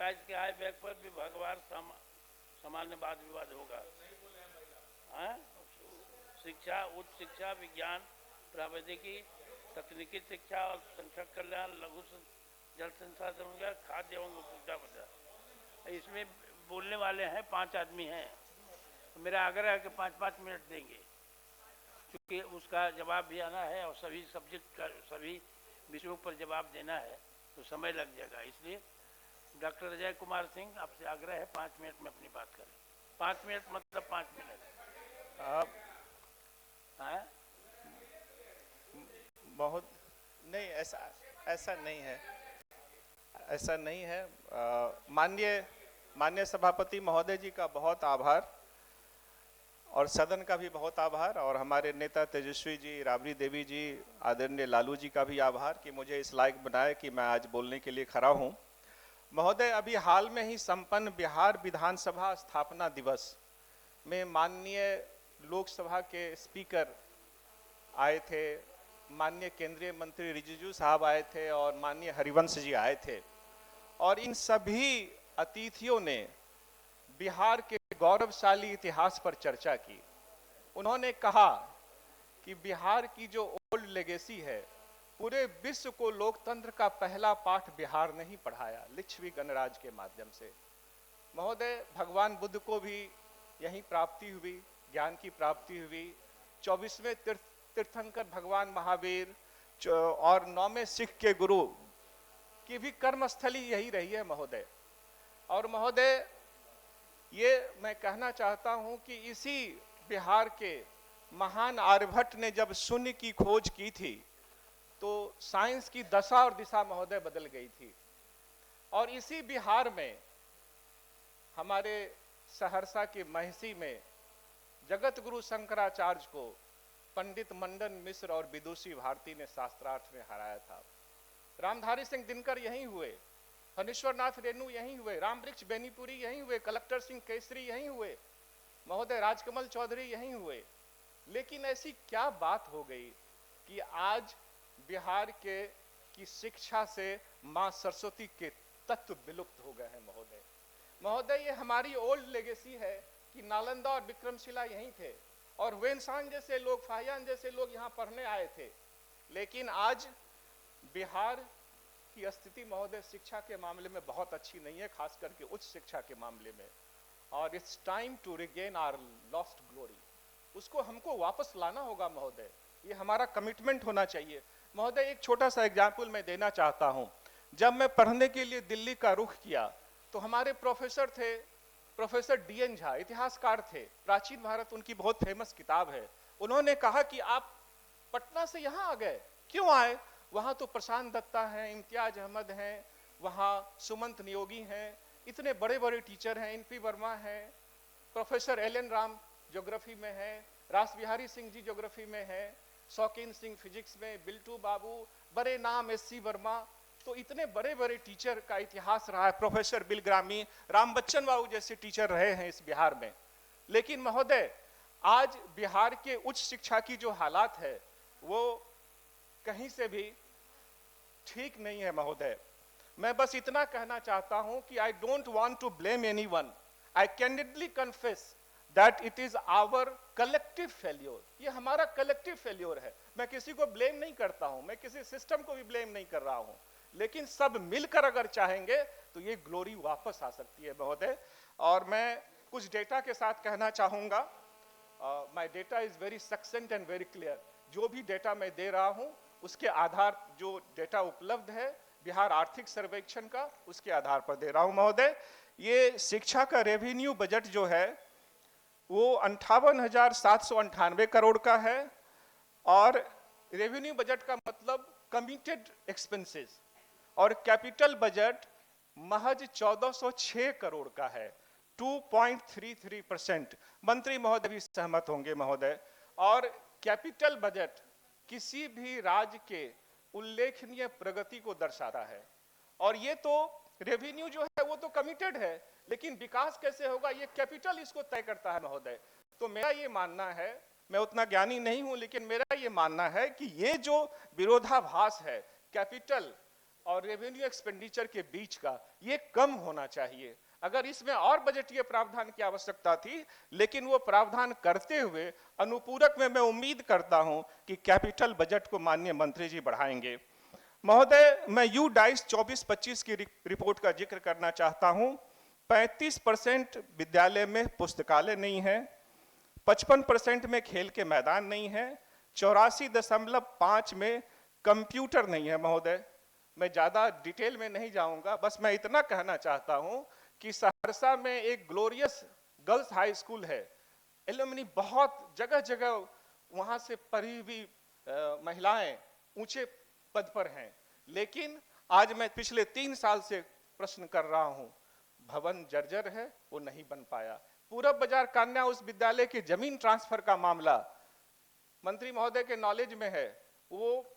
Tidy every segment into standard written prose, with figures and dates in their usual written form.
27 के आय व्यय पर भी भगवान सामान्य वाद विवाद होगा। शिक्षा, उच्च शिक्षा, विज्ञान, प्रावैधिकी, तकनीकी शिक्षा और संरक्षक कल्याण, लघु जल संसाधन, खाद्य एवं उपभोक्ता बाजार। इसमें बोलने वाले हैं 5 आदमी हैं, तो मेरा आग्रह है कि 5-5 मिनट देंगे, क्योंकि उसका जवाब भी आना है और सभी सब्जेक्ट का, सभी विषयों पर जवाब देना है, तो समय लग जाएगा। इसलिए डॉक्टर अजय कुमार सिंह, आपसे आग्रह है 5 मिनट में अपनी बात करें। 5 मिनट मतलब 5 मिनट। आप बहुत नहीं, ऐसा नहीं है, ऐसा नहीं है। माननीय सभापति महोदय जी का बहुत आभार और सदन का भी बहुत आभार, और हमारे नेता तेजस्वी जी, राबड़ी देवी जी, आदरणीय लालू जी का भी आभार कि मुझे इस लायक बनाए कि मैं आज बोलने के लिए खड़ा हूं। महोदय, अभी हाल में ही संपन्न बिहार विधानसभा स्थापना दिवस में माननीय लोकसभा के स्पीकर आए थे, माननीय केंद्रीय मंत्री रिजिजू साहब आए थे और माननीय हरिवंश जी आए थे, और इन सभी अतिथियों ने बिहार के गौरवशाली इतिहास पर चर्चा की। उन्होंने कहा कि बिहार की जो ओल्ड लेगेसी है, पूरे विश्व को लोकतंत्र का पहला पाठ बिहार ने ही पढ़ाया, लिच्छवी गणराज्य के माध्यम से। महोदय, भगवान बुद्ध को भी यही प्राप्ति हुई, ज्ञान की प्राप्ति हुई। 24वें तीर्थंकर भगवान महावीर और 9वें सिख के गुरु की भी कर्मस्थली यही रही है महोदय। और महोदय, ये मैं कहना चाहता हूं कि इसी बिहार के महान आर्यभट्ट ने जब शून्य की खोज की थी, तो साइंस की दशा और दिशा महोदय बदल गई थी। और इसी बिहार में हमारे सहरसा के महसी में जगत गुरु शंकराचार्य को पंडित मंडन मिश्र और विदुषी भारती ने शास्त्रार्थ में हराया था। रामधारी सिंह दिनकर यहीं हुए, फणीश्वर नाथ रेणु यहीं हुए, रामवृक्ष बेनीपुरी यहीं हुए, कलेक्टर सिंह केसरी यहीं हुए, महोदय राजकमल चौधरी यहीं हुए। लेकिन ऐसी क्या बात हो गई कि आज बिहार की शिक्षा से मां सरस्वती के तत्व विलुप्त हो गए हैं महोदय। महोदय, ये हमारी ओल्ड लेगेसी है कि नालंदा और विक्रमशिला यहीं थे, और वेनसांग जैसे लोग, फाहियान जैसे लोग यहाँ पढ़ने आए थे। लेकिन आज बिहार की स्थिति महोदय शिक्षा के मामले में बहुत अच्छी नहीं है, खास करके उच्च शिक्षा के मामले में। और it's time to regain our lost glory. उसको हमको वापस लाना होगा महोदय, ये हमारा कमिटमेंट होना चाहिए। महोदय, एक छोटा सा एग्जाम्पल मैं देना चाहता हूँ। जब मैं पढ़ने के लिए दिल्ली का रुख किया, तो हमारे प्रोफेसर थे, प्रोफेसर DN झा, इतिहासकार थे, प्राचीन भारत उनकी बहुत फेमस किताब है। उन्होंने कहा कि आप पटना से यहाँ आ गए, क्यों आए? वहाँ तो प्रशांत दत्ता हैं, इम्तियाज अहमद हैं, वहाँ सुमंत नियोगी हैं, इतने बड़े बड़े टीचर हैं, NP वर्मा हैं, प्रोफेसर LN राम ज्योग्राफी में है, रास बिहारी सिंह जी ज्योग्राफी में है, शौकीन सिंह फिजिक्स में, बिल्टू बाबू, बड़े नाम SC वर्मा, तो इतने बड़े बड़े टीचर का इतिहास रहा है। प्रोफेसर बिलग्रामी, राम बच्चन बाबू जैसे टीचर रहे हैं इस बिहार में। लेकिन महोदय, आज बिहार के उच्च शिक्षा की जो हालात है, वो कहीं से भी ठीक नहीं है महोदय। मैं बस इतना कहना चाहता हूं कि I don't want to blame anyone, I candidly confess that it is our collective failure. ये हमारा कलेक्टिव फेल्योर है। मैं किसी को ब्लेम नहीं करता हूं, मैं किसी सिस्टम को भी ब्लेम नहीं कर रहा हूं, लेकिन सब मिलकर अगर चाहेंगे तो ये ग्लोरी वापस आ सकती है महोदय। और मैं कुछ डेटा के साथ कहना चाहूंगा। My data is very सक्सेंट and very clear. जो भी डेटा मैं दे रहा हूं, उसके आधार, जो डेटा उपलब्ध है बिहार आर्थिक सर्वेक्षण का, उसके आधार पर दे रहा हूं महोदय। ये शिक्षा का रेवेन्यू बजट जो है वो 58,798 करोड़ का है, और रेवेन्यू बजट का मतलब कमिटेड एक्सपेंसेस, और कैपिटल बजट महज 1406 करोड़ का है, 2.33%। मंत्री महोदय भी सहमत होंगे महोदय। और कैपिटल बजट किसी भी राज्य के उल्लेखनीय प्रगति को दर्शाता है। और ये तो रेवेन्यू जो है वो तो कमिटेड है, लेकिन विकास कैसे होगा ये कैपिटल इसको तय करता है महोदय। तो मेरा ये मानना है, मैं उतना ज्ञानी नहीं हूं, लेकिन मेरा ये मानना है कि ये जो विरोधाभास है कैपिटल और रेवेन्यू एक्सपेंडिचर के बीच का ये कम होना चाहिए। अगर इसमें और बजटीय प्रावधान की आवश्यकता थी, लेकिन वो प्रावधान करते हुए अनुपूरक में मैं उम्मीद करता हूं कि कैपिटल बजट को माननीय मंत्री जी बढ़ाएंगे। महोदय, मैं यूडाइस 24-25 की रिपोर्ट का जिक्र करना चाहता हूं। 35% विद्यालय में पुस्तकालय नहीं है, 55% में खेल के मैदान नहीं है, 84.5 में कंप्यूटर नहीं है। महोदय, मैं ज्यादा डिटेल में नहीं जाऊंगा, बस मैं इतना कहना चाहता हूं कि सहरसा में एक ग्लोरियस गर्ल्स हाई स्कूल है, एलुमनी बहुत जगह जगह वहां से पढ़ी हुई महिलाएं ऊंचे पद पर हैं, लेकिन आज मैं पिछले 3 साल से प्रश्न कर रहा हूं, भवन जर्जर है, वो नहीं बन पाया। पूरब बाजार कन्या उस विद्यालय की जमीन ट्रांसफर का मामला मंत्री महोदय के नॉलेज में है, वो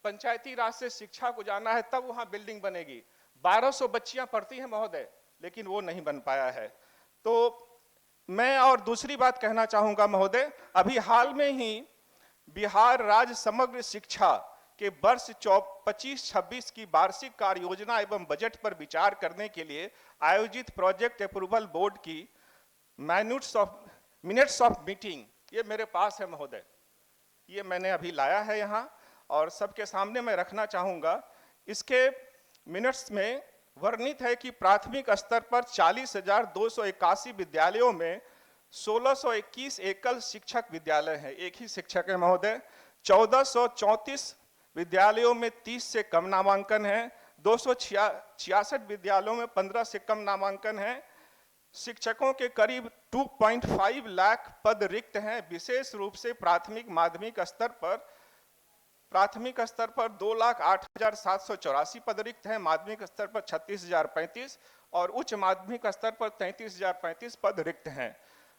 पंचायती राज से शिक्षा को जाना है, तब वहां बिल्डिंग बनेगी। 1200 बच्चियां पढ़ती हैं महोदय, लेकिन वो नहीं बन पाया है। तो मैं और दूसरी बात कहना चाहूंगा महोदय, अभी हाल में ही बिहार राज्य समग्र शिक्षा के वर्ष 25-26 की वार्षिक कार्य योजना एवं बजट पर विचार करने के लिए आयोजित प्रोजेक्ट अप्रूवल बोर्ड की मिनट्स ऑफ मीटिंग ये मेरे पास है महोदय, ये मैंने अभी लाया है यहाँ और सबके सामने मैं रखना चाहूंगा। इसके मिनट्स में वर्णित है कि प्राथमिक स्तर पर 40,281 विद्यालयों में 1621 एकल शिक्षक विद्यालय हैं, एक ही शिक्षक है महोदय। 1434 विद्यालयों में 30 से कम नामांकन है, 266 विद्यालयों में 15 से कम नामांकन है। शिक्षकों के करीब 2.5 लाख पद रिक्त हैं। विशेष रूप से प्राथमिक माध्यमिक स्तर पर 2,08,784 पद रिक्त हैं, माध्यमिक स्तर पर 36,035 और उच्च माध्यमिक स्तर पर 33,035 पद रिक्त हैं।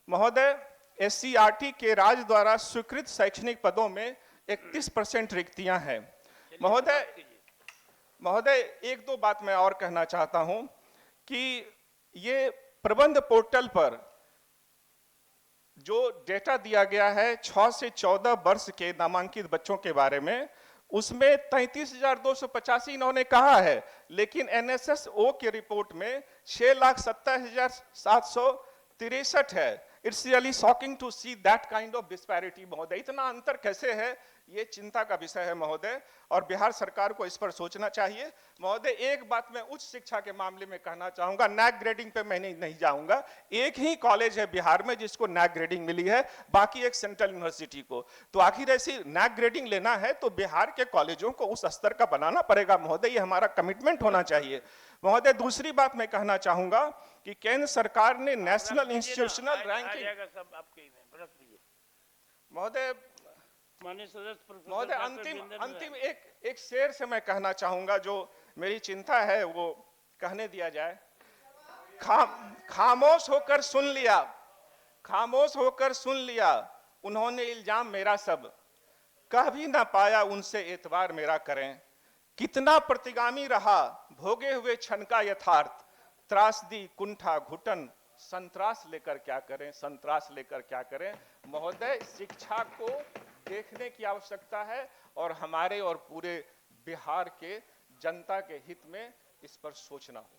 महोदय, SCERT के राज्य द्वारा स्वीकृत शैक्षणिक पदों में 31% रिक्तियां हैं। महोदय, एक दो बात मैं और कहना चाहता हूं कि ये प्रबंध पोर्टल पर जो डेटा दिया गया है 6 से 14 वर्ष के नामांकित बच्चों के बारे में, उसमें 33,285 इन्होंने कहा है, लेकिन NSSO के रिपोर्ट में 6,70,763 है। It's really shocking to see that kind of disparity महोदय। इतना अंतर कैसे है, ये चिंता का विषय है महोदय, और बिहार सरकार को इस पर सोचना चाहिए। महोदय, एक बात मैं उच्च शिक्षा के मामले में कहना चाहूंगा, नैक ग्रेडिंग पे मैं नहीं जाऊंगा। एक ही कॉलेज है बिहार में जिसको नैक ग्रेडिंग मिली है, बाकी एक सेंट्रल यूनिवर्सिटी को। तो आखिर ऐसी नैक ग्रेडिंग लेना है तो बिहार के कॉलेजों को उस स्तर का बनाना पड़ेगा महोदय, ये हमारा कमिटमेंट होना चाहिए। महोदय, दूसरी बात मैं कहना चाहूंगा कि केंद्र सरकार ने नेशनल इंस्टीट्यूशनल रैंकिंग महोदय अंतिम एक शेर से मैं कहना चाहूंगा, जो मेरी चिंता है वो कहने दिया जाए। खामोश होकर सुन लिया उन्होंने इल्जाम मेरा सब, कह भी ना पाया उनसे एतबार मेरा करें। कितना प्रतिगामी रहा भोगे हुए क्षण का यथार्थ, त्रासदी कुंठा घुटन संतरास लेकर क्या करें। महोदय, शिक्षा को देखने की आवश्यकता है और हमारे और पूरे बिहार के जनता के हित में इस पर सोचना होगा।